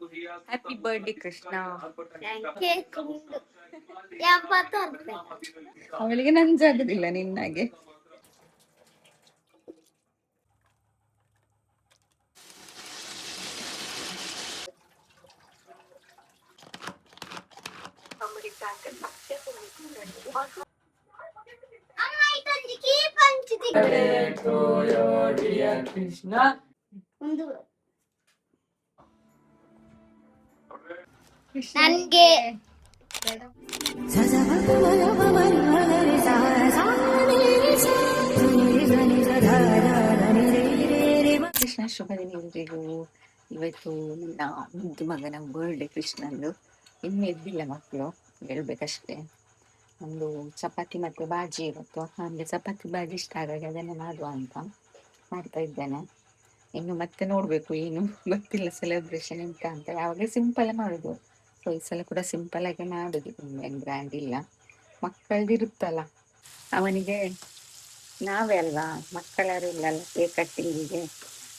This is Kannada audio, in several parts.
Happy birthday Krishna. ಕೇಕ್ ಉಂಟು 70 ರೂಪಾಯಿ. ಅವಳಿಗೆ ನಂಜಾಗುದಿಲ್ಲ ನಿನ್ನಾಗೆ. ಅಮ್ಮ ಇದೊಂದು ಕೀಪ್ ಹಂಚಿದೆ. ಕೃಷ್ಣ ಒಂದು ನನ್ಗೆ ಕೃಷ್ಣ ಶುಭ ದಿನ ಎಲ್ರಿಗೂ. ಇವತ್ತು ನನ್ನ ಮುದ್ದು ಮಗನ ಬರ್ಡೇ ಕೃಷ್ಣಂದು. ಇನ್ನು ಎದ್ದಿಲ್ಲ ಮಕ್ಕಳು, ಹೇಳ್ಬೇಕಷ್ಟೇ. ಒಂದು ಚಪಾತಿ ಮತ್ತೆ ಬಾಜಿ ಇವತ್ತು. ನನಗೆ ಚಪಾತಿ ಬಾಜಿ ಇಷ್ಟ, ಹಾಗಾಗಿ ಅದನ್ನೇ ಮಾಡುವ ಅಂತ ಮಾಡ್ತಾ ಇದ್ದೇನೆ. ಇನ್ನು ಮತ್ತೆ ನೋಡ್ಬೇಕು, ಏನು ಗೊತ್ತಿಲ್ಲ ಸೆಲೆಬ್ರೇಷನ್ ಎಂತ ಅಂತ. ಯಾವಾಗ ಸಿಂಪಲ್ ಮಾಡುದು, ಸೊ ಈ ಸಲ ಕೂಡ ಸಿಂಪಲ್ ಆಗಿ ಮಾಡುದು, ಗ್ರ್ಯಾಂಡ್ ಇಲ್ಲ. ಮಕ್ಕಳದಿರುತ್ತಲ್ಲ, ಅವನಿಗೆ ನಾವೇ ಅಲ್ವಾ, ಮಕ್ಕಳಾರು ಇಲ್ಲಲ್ಲ ಕೇಕ್ ಕಟ್ಟಿಂಗಿಗೆ.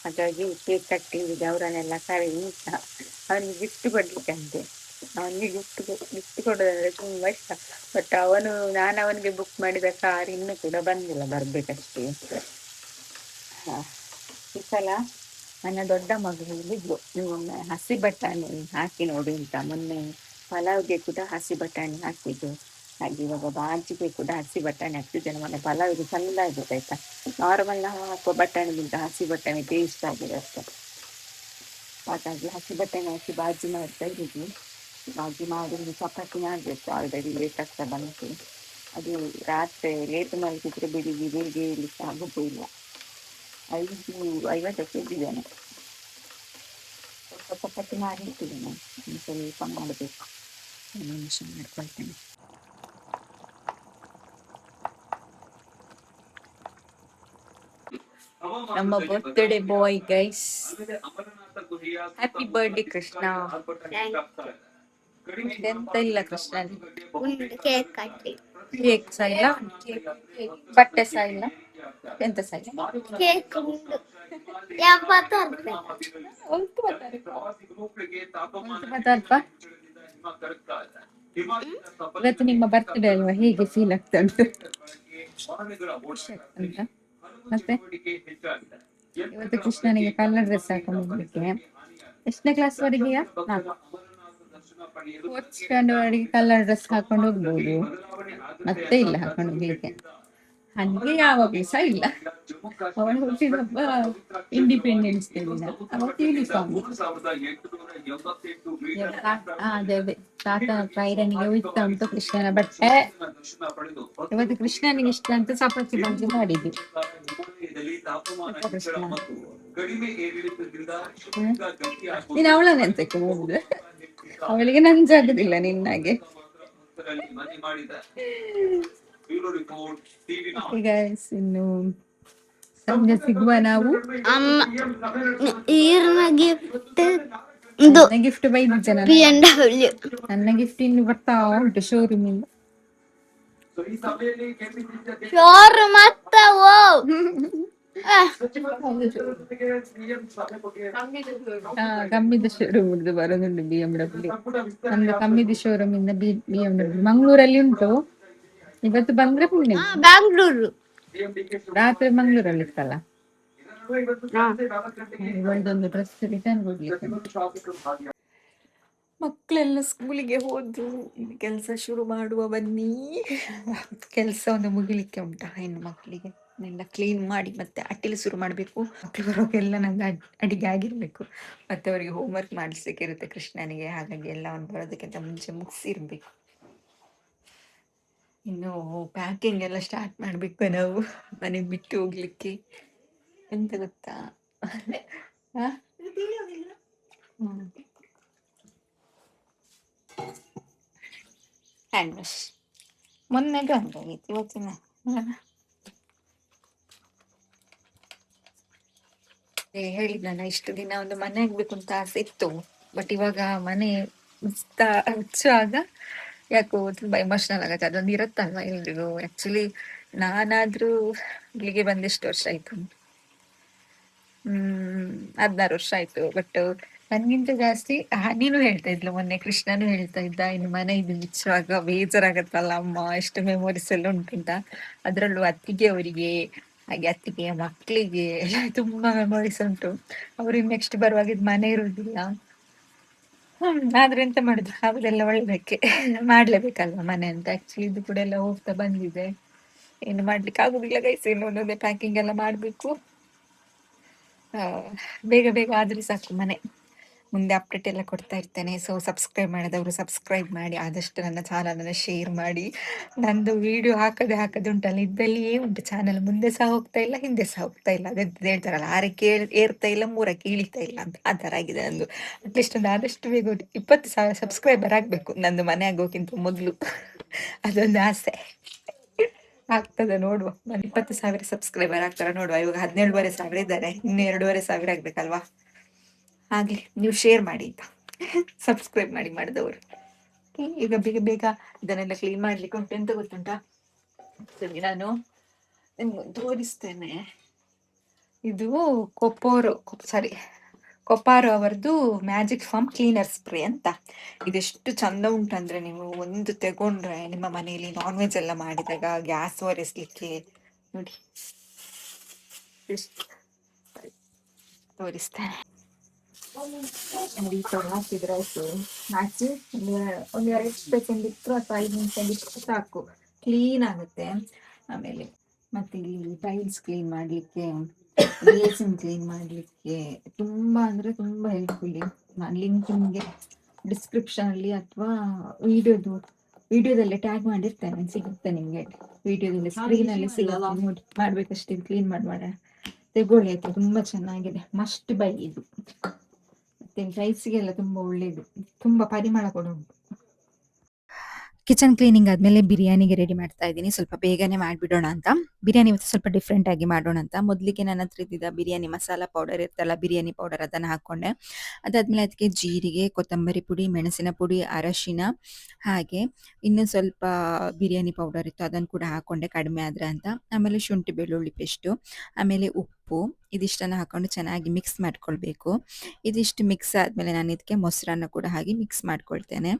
ಹಾಗಾಗಿ ಕೇಕ್ ಕಟ್ಟಿಂಗಿಗೆ ಅವರನ್ನೆಲ್ಲ ಕರೀರಿ ಅಂತ ಅವನಿಗೆ ಗಿಫ್ಟ್ ಕೊಡ್ಲಿಕ್ಕಂತೆ. ಅವನಿಗೆ ಗಿಫ್ಟ್ ಕೊಡೋದಂದ್ರೆ ತುಂಬಾ ಇಷ್ಟ. ಬಟ್ ನಾನು ಅವನಿಗೆ ಬುಕ್ ಮಾಡಿದ ಕಾರ್ ಇನ್ನೂ ಕೂಡ ಬಂದಿಲ್ಲ, ಬರ್ಬೇಕಷ್ಟೇ. ಈ ಸಲ ನನ್ನ ದೊಡ್ಡ ಮಗು ಹೇಳಿದ್ಲು, ನೀವು ಹಸಿ ಬಟಾಣಿ ಹಾಕಿ ನೋಡಿ ಅಂತ. ಮೊನ್ನೆ ಪಲಾವ್ಗೆ ಕೂಡ ಹಸಿ ಬಟಾಣಿ ಹಾಕಿದ್ದು, ಹಾಗೆ ಇವಾಗ ಬಾಜಿಗೆ ಕೂಡ ಹಸಿ ಬಟಾಣಿ ಹಾಕ್ತಿದ್ದೇನೆ. ಮೊನ್ನೆ ಪಲಾವಿಗೆ ಚಂದ ಆಗಿದೆ ಆಯ್ತಾ. ನಾರ್ಮಲ್ ನಾವು ಹಾಕುವ ಬಟಾಣಿಗಿಂತ ಹಸಿ ಬಟಾಣಿ ಟೇಸ್ಟ್ ಆಗಿದೆ ಅಷ್ಟೇ. ಹಾಗಾಗಿ ಹಸಿ ಬಟಾಣಿ ಹಾಕಿ ಬಾಜಿ ಮಾಡ್ತಾ ಇದ್ದೀವಿ. ಬಾಜಿ ಮಾಡಿ ಚಪಾತಿ ಮಾಡಬೇಕು, ಆಲ್ರೆಡಿ ಲೇಟ್ ಆಗ್ತಾ ಬಂತು. ಅದು ರಾತ್ರಿ ಲೇಟ್ ಮಲಗಿದ್ರೆ ಬೆಳಿಗ್ಗೆ ಬೇಗ ಏಳಲಿಕ್ಕೆ ಆಗೋದಿಲ್ಲ. 5:50ಕ್ಕೆ ಎದ್ದಿದ್ದೇನೆ. ಸ್ವಲ್ಪ ಚಪಾತಿ ಮಾಡಿಟ್ಟಿದ್ದೇನೆ, ಸ್ವಲ್ಪ ಮಾಡಬೇಕು. ನಿಮಿಷ ಮಾಡ್ಕೊಳ್ತೇನೆ. ನಮ್ಮ birthday boy guys, happy birthday Krishna. ಎಂತ ಇಲ್ಲ ಕೃಷ್ಣ, ಕೇಕ್ ಕಟ್ಟಿ ಕೇಕ್ ಸಹ ಇಲ್ಲ, ಬಟ್ಟೆ ಸಹ ಇಲ್ಲ, ಎಂತ ಸಹ ಇಲ್ಲ. ಕೇಕ್ ಉಂಟು 70 ರೂಪಾಯಿ. ಇವತ್ತು ನಿಮ್ಮ ಬರ್ತ್ಡೇ ಅಲ್ವಾ, ಹೇಗೆ ಫೀಲ್ ಆಗ್ತಾ ಉಂಟು? ಮತ್ತೆ ಇವತ್ತು ಕೃಷ್ಣನಿಗೆ ಕಲರ್ ಡ್ರೆಸ್ ಹಾಕೊಂಡು ಹೋಗ್ಲಿಕ್ಕೆ. ಎಷ್ಟನೇ ಕ್ಲಾಸ್ ವರೆಗೆಯಾ? ಫೋರ್ತ್ ಸ್ಟ್ಯಾಂಡರ್ಡ್ ವರೆಗೆ ಕಲರ್ ಡ್ರೆಸ್ ಹಾಕೊಂಡು ಹೋಗ್ಬೋದು, ಮತ್ತೆ ಇಲ್ಲ ಹಾಕೊಂಡು ಹೋಗ್ಲಿಕ್ಕೆ. ಹಂಗೆ ಯಾವಾಗ್ಲೂ ಸಹ ಇಲ್ಲ. ಅವನು ಹುಟ್ಟಿದಬ್ಬ ಇಂಡಿಪೆಂಡೆನ್ಸ್ ಡೇ ದಿನ, ಅವತ್ತು ಯೂನಿಫಾರ್ಮ್. ಅದೇ ಅದೇ ತಾತ ಟ್ರೈರನಿಗೆ ಇಷ್ಟ ಉಂಟು ಕೃಷ್ಣನ ಬಟ್ಟೆ. ಇವತ್ತು ಕೃಷ್ಣನಿಗೆ ಇಷ್ಟ ಅಂತ ಚಪಾತಿ ಬಾಜಿ ಮಾಡಿದ್ವಿ. ನೀನು ಅವಳನ್ನ ಎಂತಕ್ಕೆ ಹೋಗುದು? ಅವಳಿಗೆ ನಂಜಾಗುದಿಲ್ಲ ನಿನ್ನಾಗೆ. ಇನ್ನು ಸಂಜೆ ಸಿಗುವ ನಾವು. ನನ್ನ ಗಿಫ್ಟ್ ಬೈದು ಜನ, ನನ್ನ ಗಿಫ್ಟ್ ಇನ್ನು ಬರ್ತಾ ಉಂಟು ಶೋರೂಮ್ ಇಂದ. ಕಮ್ಮಿದ ಶೋರೂಮ್ ಬರೋದುಂಟು BMW. ನಮ್ದು ಕಮ್ಮಿದ ಶೋರೂಮ್ ಇಂದ BMW ಮಂಗಳೂರಲ್ಲಿ ಉಂಟು. ಇವತ್ತು ಬಂದ್ರೆ ಪುಣ್ಯ, ಬ್ಯಾಂಗ್ಳೂರು ರಾತ್ರಿ ಮಂಗಳೂರಲ್ಲಿ ಇತ್ತಲ್ಲ. ಒಳ್ದೊಂದು ಡ್ರೆಸ್ ರಿಟರ್ನ್ ಕೊಡ್ಲಿಕ್ಕೆ. ಮಕ್ಕಳೆಲ್ಲ ಸ್ಕೂಲಿಗೆ ಹೋದ್ರು, ಕೆಲಸ ಶುರು ಮಾಡುವ ಬನ್ನಿ. ಕೆಲಸ ಒಂದು ಮುಗಿಲಿಕ್ಕೆ ಉಂಟಾ ಇನ್ನು. ಮಕ್ಕಳಿಗೆ ಎಲ್ಲ ಕ್ಲೀನ್ ಮಾಡಿ ಮತ್ತೆ ಅಟ್ಟಿಲು ಶುರು ಮಾಡಬೇಕು. ಮಕ್ಕಳು ಬರೋಕೆಲ್ಲ ನಂಗೆ ಅಡಿಗೆ ಆಗಿರ್ಬೇಕು. ಮತ್ತೆ ಅವರಿಗೆ ಹೋಮ್ವರ್ಕ್ ಮಾಡಿಸ್ಲಿಕ್ಕೆ ಇರುತ್ತೆ ಕೃಷ್ಣನಿಗೆ, ಹಾಗಾಗಿ ಎಲ್ಲ ಒಂದು ಬರೋದಕ್ಕಿಂತ ಮುಂಚೆ ಮುಗಿಸಿರ್ಬೇಕು. ಇನ್ನು ಪ್ಯಾಕಿಂಗ್ ಎಲ್ಲ ಸ್ಟಾರ್ಟ್ ಮಾಡ್ಬೇಕು ನಾವು, ಮನೆಗೆ ಬಿಟ್ಟು ಹೋಗ್ಲಿಕ್ಕೆ. ಎಂತ ಗೊತ್ತಾ, ಹ್ಯಾಂಡ್ ವಾಶ್ ಮೊನ್ನೆದು ಹಂಗಾಗಿತ್ತು, ಇವತ್ತಿನ ಹೇಳಿದ್ನಲ್ಲ, ಇಷ್ಟು ದಿನ ಒಂದು ಮನೆ ಆಗ್ಬೇಕು ಅಂತ ಆಸೆ ಇತ್ತು. ಬಟ್ ಇವಾಗ ಮನೆ ಮುಚ್ಚುವಾಗ ಯಾಕೋ ತುಂಬಾ ಎಮೋಷನಲ್ ಆಗತ್ತೆ. ಅದೊಂದು ಇರುತ್ತಲ್ವಾ ಎಲ್ರಿಗೂ. ಆಕ್ಚುಲಿ ನಾನಾದ್ರೂ ಇಲ್ಲಿಗೆ ಬಂದೆಷ್ಟು ವರ್ಷ ಆಯ್ತು, 16 ವರ್ಷ ಆಯ್ತು. ಬಟ್ ನನ್ಗಿಂತ ಜಾಸ್ತಿ ನೀನು ಹೇಳ್ತಾ ಇದ್ಲು ಮೊನ್ನೆ, ಕೃಷ್ಣನು ಹೇಳ್ತಾ ಇದ್ದ, ಇನ್ನು ಮನೆ ಇದು ಮುಚ್ಚುವಾಗ ಬೇಜಾರಾಗತ್ತಲ್ಲ ಅಮ್ಮ, ಎಷ್ಟು ಮೆಮೊರೀಸ್ ಎಲ್ಲ ಉಂಟುಂಟ. ಅದ್ರಲ್ಲೂ ಅತ್ತಿಗೆ ಅವರಿಗೆ, ಹಾಗೆ ಅತ್ತಿಗೆಯ ಮಕ್ಕಳಿಗೆ ಎಲ್ಲ ತುಂಬಾ ಮೆಮೊರೀಸ್ ಉಂಟು. ಅವ್ರಿಗೆ ನೆಕ್ಸ್ಟ್ ಬರುವಾಗ ಇದು ಮನೆ ಇರುವುದಿಲ್ಲ. ಆದ್ರೆ ಎಂತ ಮಾಡುದು, ಅವರೆಲ್ಲ ಒಳ್ಳೇದಕ್ಕೆ ಮಾಡ್ಲೇಬೇಕಲ್ವಾ ಮನೆ ಅಂತ. ಆಕ್ಚುಲಿ ಇದು ಕೂಡ ಎಲ್ಲ ಹೋಗ್ತಾ ಬಂದಿದೆ, ಏನು ಮಾಡ್ಲಿಕ್ಕೆ ಆಗುದಿಲ್ಲ ಗೈಸ್. ಇನ್ನು ಒಂದೊಂದೇ ಪ್ಯಾಕಿಂಗ್ ಎಲ್ಲ ಮಾಡ್ಬೇಕು. ಬೇಗ ಬೇಗ ಆದ್ರೆ ಸಾಕು ಮನೆ. ಮುಂದೆ ಅಪ್ಡೇಟ್ ಎಲ್ಲ ಕೊಡ್ತಾ ಇರ್ತೇನೆ. ಸೊ ಸಬ್ಸ್ಕ್ರೈಬ್ ಮಾಡಿದವರು ಸಬ್ಸ್ಕ್ರೈಬ್ ಮಾಡಿ, ಆದಷ್ಟು ನನ್ನ ಚಾನಲನ್ನು ಶೇರ್ ಮಾಡಿ. ನಂದು ವಿಡಿಯೋ ಹಾಕದೆ ಉಂಟಲ್ಲ, ಇದ್ದಲ್ಲಿಯೇ ಉಂಟು ಚಾನಲ್. ಮುಂದೆ ಸಹ ಹೋಗ್ತಾ ಇಲ್ಲ, ಹಿಂದೆ ಸಹ ಹೋಗ್ತಾ ಇಲ್ಲ. ಅದೇ ಹೇಳ್ತಾರಲ್ಲ, 6ಕ್ಕೆ ಏರ್ತಾ ಇಲ್ಲ, 3ಕ್ಕೆ ಇಳಿತಾ ಇಲ್ಲ ಅಂತ, ಆ ಥರ ಆಗಿದೆ ನಂದು. ಅಟ್ಲೀಸ್ಟ್ ಒಂದು ಆದಷ್ಟು ಬೇಗ 20,000 ಸಬ್ಸ್ಕ್ರೈಬರ್ ಆಗಬೇಕು ನಂದು ಮನೆ ಆಗೋಕ್ಕಿಂತ ಮೊದಲು. ಅದೊಂದು ಆಸೆ. ಆಗ್ತದೆ ನೋಡುವ. 20,000 ಸಬ್ಸ್ಕ್ರೈಬರ್ ಆಗ್ತಾರ ನೋಡುವ. ಇವಾಗ 17,500 ಇದ್ದಾರೆ, ಇನ್ನು 2,500 ಆಗ್ಬೇಕಲ್ವಾ. ಹಾಗೆ ನೀವು ಶೇರ್ ಮಾಡಿ ಅಂತ, ಸಬ್ಸ್ಕ್ರೈಬ್ ಮಾಡಿ ಮಾಡಿದವರು. ಈಗ ಬೇಗ ಬೇಗ ಇದನ್ನೆಲ್ಲ ಕ್ಲೀನ್ ಮಾಡ್ಲಿಕ್ಕೆ ಉಂಟು. ಎಂತ ಗೊತ್ತುಂಟಾ, ಸರಿ ನಾನು ನಿಮ್ಗೆ ತೋರಿಸ್ತೇನೆ. ಇದು ಕೊಪಾರೋ ಅವರದ್ದು ಮ್ಯಾಜಿಕ್ ಫಾರ್ಮ್ ಕ್ಲೀನರ್ ಸ್ಪ್ರೇ ಅಂತ. ಇದೆಷ್ಟು ಚಂದ ಉಂಟಂದ್ರೆ, ನೀವು ಒಂದು ತಗೊಂಡ್ರೆ ನಿಮ್ಮ ಮನೆಯಲ್ಲಿ ನಾನ್ ವೆಜ್ ಎಲ್ಲ ಮಾಡಿದಾಗ ಗ್ಯಾಸ್ ಒರೆಸ್ಲಿಕ್ಕೆ ನೋಡಿ, ತೋರಿಸ್ತೇನೆ. ಈ ತರ ಹಾಕಿದ್ರೆ ಆಯ್ತು, ಹಾಕಿ ಒಂದು 2 ಸೆಕೆಂಡ್ ಇತ್ತು ಅಥವಾ 5 ನಿಮಿಷ ಇಟ್ಟು ಸಾಕು, ಕ್ಲೀನ್ ಆಗುತ್ತೆ. ಆಮೇಲೆ ಮತ್ತೆ ಇಲ್ಲಿ ಟೈಲ್ಸ್ ಕ್ಲೀನ್ ಮಾಡ್ಲಿಕ್ಕೆ, ಬೇಸಿನ್ ಕ್ಲೀನ್ ಮಾಡ್ಲಿಕ್ಕೆ ತುಂಬಾ ಅಂದ್ರೆ ತುಂಬಾ ಹೆಲ್ಪ್ಫುಲ್. ನಾನು ಲಿಂಕ್ ನಿಮಗೆ ಡಿಸ್ಕ್ರಿಪ್ಷನ್ ಅಲ್ಲಿ ಅಥವಾ ವಿಡಿಯೋದಲ್ಲಿ ಟ್ಯಾಗ್ ಮಾಡಿರ್ತೇನೆ, ಸಿಗುತ್ತೆ ನಿಮ್ಗೆ. ವಿಡಿಯೋದಲ್ಲಿ ಸ್ಕ್ರೀನ್ ಅಲ್ಲಿ ಸಿಗುತ್ತೆ, ನೋಡಿ. ಮಾಡ್ಬೇಕಷ್ಟೇ, ಕ್ಲೀನ್ ಮಾಡಿ ತಗೊಳ್ಳಿ ಆಯ್ತು. ತುಂಬಾ ಚೆನ್ನಾಗಿದೆ, ಮಸ್ಟ್ ಬೈ ಇದು. ಮತ್ತೆ ಟೈಲ್ಸ್ಗೆಲ್ಲ ತುಂಬಾ ಒಳ್ಳೇದು, ತುಂಬಾ ಪರಿಮಳ ಕೂಡ ಉಂಟು. ಕಿಚನ್ ಕ್ಲೀನಿಂಗ್ ಆದಮೇಲೆ ಬಿರಿಯಾನಿಗೆ ರೆಡಿ ಮಾಡ್ತಾ ಇದ್ದೀನಿ. ಸ್ವಲ್ಪ ಬೇಗನೆ ಮಾಡಿಬಿಡೋಣ ಅಂತ. ಬಿರಿಯಾನಿ ಇವತ್ತು ಸ್ವಲ್ಪ ಡಿಫ್ರೆಂಟ್ ಆಗಿ ಮಾಡೋಣ ಅಂತ. ಮೊದಲಿಗೆ ನನ್ನ ಹತ್ರ ಇದ್ದಿದ್ದ ಬಿರಿಯಾನಿ ಮಸಾಲ ಪೌಡರ್ ಇರ್ತಲ್ಲ, ಬಿರಿಯಾನಿ ಪೌಡರ್, ಅದನ್ನು ಹಾಕ್ಕೊಂಡೆ. ಅದಾದಮೇಲೆ ಅದಕ್ಕೆ ಜೀರಿಗೆ, ಕೊತ್ತಂಬರಿ ಪುಡಿ, ಮೆಣಸಿನ ಪುಡಿ, ಅರಶಿನ, ಹಾಗೆ ಇನ್ನೂ ಸ್ವಲ್ಪ ಬಿರಿಯಾನಿ ಪೌಡರ್ ಇತ್ತು, ಅದನ್ನು ಕೂಡ ಹಾಕ್ಕೊಂಡೆ ಕಡಿಮೆ ಆದರೆ ಅಂತ. ಆಮೇಲೆ ಶುಂಠಿ ಬೆಳ್ಳುಳ್ಳಿ ಪೇಸ್ಟು, ಆಮೇಲೆ ಉಪ್ಪು, ಇದಿಷ್ಟನ್ನು ಹಾಕ್ಕೊಂಡು ಚೆನ್ನಾಗಿ ಮಿಕ್ಸ್ ಮಾಡ್ಕೊಳ್ಬೇಕು. ಇದಿಷ್ಟು ಮಿಕ್ಸ್ ಆದಮೇಲೆ ನಾನು ಇದಕ್ಕೆ ಮೊಸರನ್ನ ಕೂಡ ಹಾಕಿ ಮಿಕ್ಸ್ ಮಾಡ್ಕೊಳ್ತೇನೆ.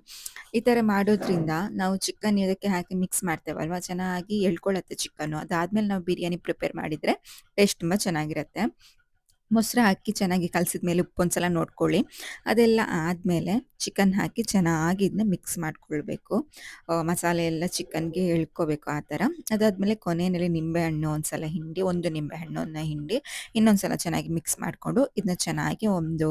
ಈ ಥರ ಮಾಡೋದ್ರಿಂದ ನಾವು ಚಿಕನ್ ಇದಕ್ಕೆ ಹಾಕಿ ಮಿಕ್ಸ್ ಮಾಡ್ತೇವಲ್ವ, ಚೆನ್ನಾಗಿ ಎಳ್ಕೊಳ್ಳುತ್ತೆ ಚಿಕನ್ನು. ಅದಾದ್ಮೇಲೆ ನಾವು ಬಿರಿಯಾನಿ ಪ್ರಿಪೇರ್ ಮಾಡಿದರೆ ಟೇಸ್ಟ್ ತುಂಬ ಚೆನ್ನಾಗಿರುತ್ತೆ. ಮೊಸರು ಹಾಕಿ ಚೆನ್ನಾಗಿ ಕಲಸಿದ ಮೇಲೆ ಉಪ್ಪು ಒಂದ್ಸಲ ನೋಡ್ಕೊಳ್ಳಿ. ಅದೆಲ್ಲ ಆದಮೇಲೆ ಚಿಕನ್ ಹಾಕಿ ಚೆನ್ನಾಗಿ ಇದನ್ನ ಮಿಕ್ಸ್ ಮಾಡ್ಕೊಳ್ಬೇಕು. ಮಸಾಲೆ ಎಲ್ಲ ಚಿಕನ್ಗೆ ಎಳ್ಕೋಬೇಕು ಆ ಥರ. ಅದಾದಮೇಲೆ ಕೊನೆಯಲ್ಲಿ ನಿಂಬೆಹಣ್ಣು ಒಂದ್ಸಲ ಹಿಂಡಿ, ಒಂದು ನಿಂಬೆಹಣ್ಣನ್ನು ಹಿಂಡಿ ಇನ್ನೊಂದು ಸಲ ಚೆನ್ನಾಗಿ ಮಿಕ್ಸ್ ಮಾಡಿಕೊಂಡು ಇದನ್ನ ಚೆನ್ನಾಗಿ ಒಂದು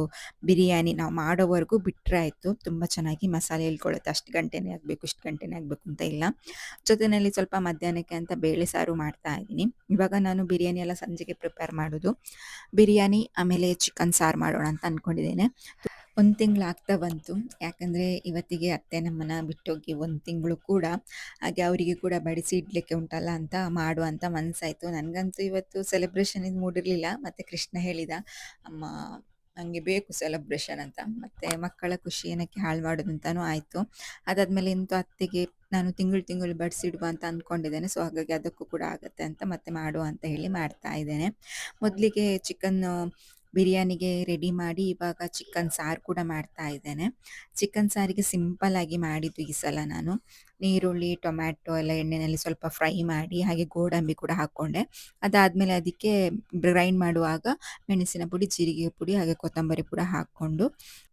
ಬಿರಿಯಾನಿ ನಾವು ಮಾಡೋವರೆಗೂ ಬಿಟ್ಟರೆ ಆಯಿತು. ತುಂಬ ಚೆನ್ನಾಗಿ ಮಸಾಲೆ ಎಳ್ಕೊಳ್ಳುತ್ತೆ. ಅಷ್ಟು ಗಂಟೆನೇ ಆಗಬೇಕು, ಇಷ್ಟು ಗಂಟೆನೇ ಆಗಬೇಕು ಅಂತ ಇಲ್ಲ. ಜೊತೆಯಲ್ಲಿ ಸ್ವಲ್ಪ ಮಧ್ಯಾಹ್ನಕ್ಕೆ ಅಂತ ಬೇಳೆ ಸಾರು ಮಾಡ್ತಾ ಇದ್ದೀನಿ. ಇವಾಗ ನಾನು ಬಿರಿಯಾನಿ ಎಲ್ಲ ಸಂಜೆಗೆ ಪ್ರಿಪೇರ್ ಮಾಡೋದು. ಬಿರಿಯಾನಿ ಆಮೇಲೆ ಚಿಕನ್ ಸಾರು ಮಾಡೋಣ ಅಂತ ಅಂದ್ಕೊಂಡಿದ್ದೇನೆ. 1 ತಿಂಗಳು ಆಗ್ತಾ ಬಂತು, ಯಾಕಂದರೆ ಇವತ್ತಿಗೆ ಅತ್ತೆ ನಮ್ಮನ್ನ ಬಿಟ್ಟೋಗಿ 1 ತಿಂಗಳು ಕೂಡ. ಹಾಗೆ ಅವರಿಗೆ ಕೂಡ ಬಡಿಸಿ ಇಡ್ಲಿಕ್ಕೆ ಉಂಟಲ್ಲ ಅಂತ ಮಾಡುವ ಅಂತ ಮನಸ್ಸಾಯಿತು. ನನಗಂತೂ ಇವತ್ತು ಸೆಲೆಬ್ರೇಷನ್ ಇದು ಮೂಡಿರಲಿಲ್ಲ. ಮತ್ತು ಕೃಷ್ಣ ಹೇಳಿದ, ಅಮ್ಮ ನನಗೆ ಬೇಕು ಸೆಲೆಬ್ರೇಷನ್ ಅಂತ. ಮತ್ತು ಮಕ್ಕಳ ಖುಷಿ ಏನಕ್ಕೆ ಹಾಳು ಮಾಡೋದು ಅಂತಲೂ ಆಯಿತು. ಅದಾದಮೇಲೆ ಇಂತೂ ಅತ್ತೆಗೆ ನಾನು ತಿಂಗಳು ಬಡಿಸಿಡುವ ಅಂತ ಅಂದ್ಕೊಂಡಿದ್ದೇನೆ. ಸೊ ಹಾಗಾಗಿ ಅದಕ್ಕೂ ಕೂಡ ಆಗುತ್ತೆ ಅಂತ ಮತ್ತೆ ಮಾಡುವ ಅಂತ ಹೇಳಿ ಮಾಡ್ತಾ ಇದ್ದೇನೆ. ಮೊದಲಿಗೆ ಚಿಕನ್ನು ಬಿರಿಯಾನಿಗೆ ರೆಡಿ ಮಾಡಿ ಇವಾಗ ಚಿಕನ್ ಸಾರು ಕೂಡ ಮಾಡ್ತಾ ಇದ್ದೇನೆ. ಚಿಕನ್ ಸಾರಿಗೆ ಸಿಂಪಲ್ಲಾಗಿ ಮಾಡಿದ್ದು ಈ ಸಲ ನಾನು. ಈರುಳ್ಳಿ, ಟೊಮ್ಯಾಟೊ ಎಲ್ಲ ಎಣ್ಣೆಯಲ್ಲಿ ಸ್ವಲ್ಪ ಫ್ರೈ ಮಾಡಿ, ಹಾಗೆ ಗೋಡಂಬಿ ಕೂಡ ಹಾಕ್ಕೊಂಡೆ. ಅದಾದಮೇಲೆ ಅದಕ್ಕೆ ಗ್ರೈಂಡ್ ಮಾಡುವಾಗ ಮೆಣಸಿನ ಪುಡಿ, ಜೀರಿಗೆ ಪುಡಿ, ಹಾಗೆ ಕೊತ್ತಂಬರಿ ಕೂಡ ಹಾಕ್ಕೊಂಡು,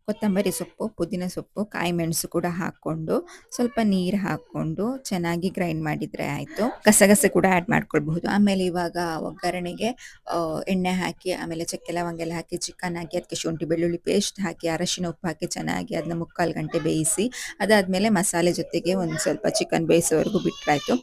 ಕೊತ್ತಂಬರಿ ಸೊಪ್ಪು, ಪುದೀನ ಸೊಪ್ಪು, ಕಾಯಿ ಮೆಣಸು ಕೂಡ ಹಾಕ್ಕೊಂಡು, ಸ್ವಲ್ಪ ನೀರು ಹಾಕ್ಕೊಂಡು ಚೆನ್ನಾಗಿ ಗ್ರೈಂಡ್ ಮಾಡಿದರೆ ಆಯಿತು. ಗಸಗಸೆ ಕೂಡ ಆ್ಯಡ್ ಮಾಡ್ಕೊಳ್ಬಹುದು. ಆಮೇಲೆ ಇವಾಗ ಒಗ್ಗರಣೆಗೆ ಎಣ್ಣೆ ಹಾಕಿ, ಆಮೇಲೆ ಚಕ್ಕೆ ಲವಂಗ ಎಲ್ಲ ಹಾಕಿ, ಚಿಕನ್ ಹಾಕಿ, ಅದಕ್ಕೆ ಶುಂಠಿ ಬೆಳ್ಳುಳ್ಳಿ ಪೇಸ್ಟ್ ಹಾಕಿ, ಅರಶಿನ ಉಪ್ಪು ಹಾಕಿ ಚೆನ್ನಾಗಿ ಅದನ್ನ 3/4 ಗಂಟೆ ಬೇಯಿಸಿ, ಅದಾದಮೇಲೆ ಮಸಾಲೆ ಜೊತೆಗೆ ಒಂದು ಸ್ವಲ್ಪ ಚಿಕನ್ ಬೇಯಿಸೋವರೆಗೂ ಬಿಟ್ಟರಾಯಿತು.